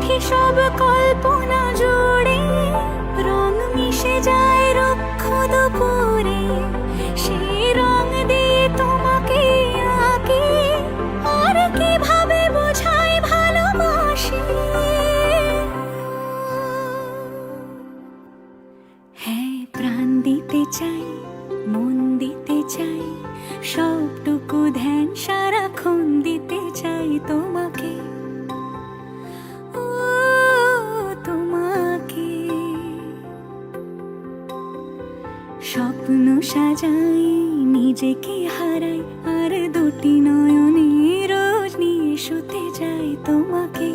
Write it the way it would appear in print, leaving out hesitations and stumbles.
রাখি সব কল্পনা জুড়ে, রং মিশে যায় রুক্ষ দুপুরে, সেই রং দিয়ে তোমাকে আঁকি, আর কিভাবে বোঝাই ভালোবাসি। হ্যাঁ, প্রাণ দিতে চাই, মন দিতে চাই, সবটুকু ধ্যান সারাক্ষণ দিতে চাই তোমাকে, ও তোমাকে। স্বপ্ন সাজাই, নিজেকে হারাই, আর দুটি নয়নে রোজ নিয়ে শুতে যাই তোমাকে।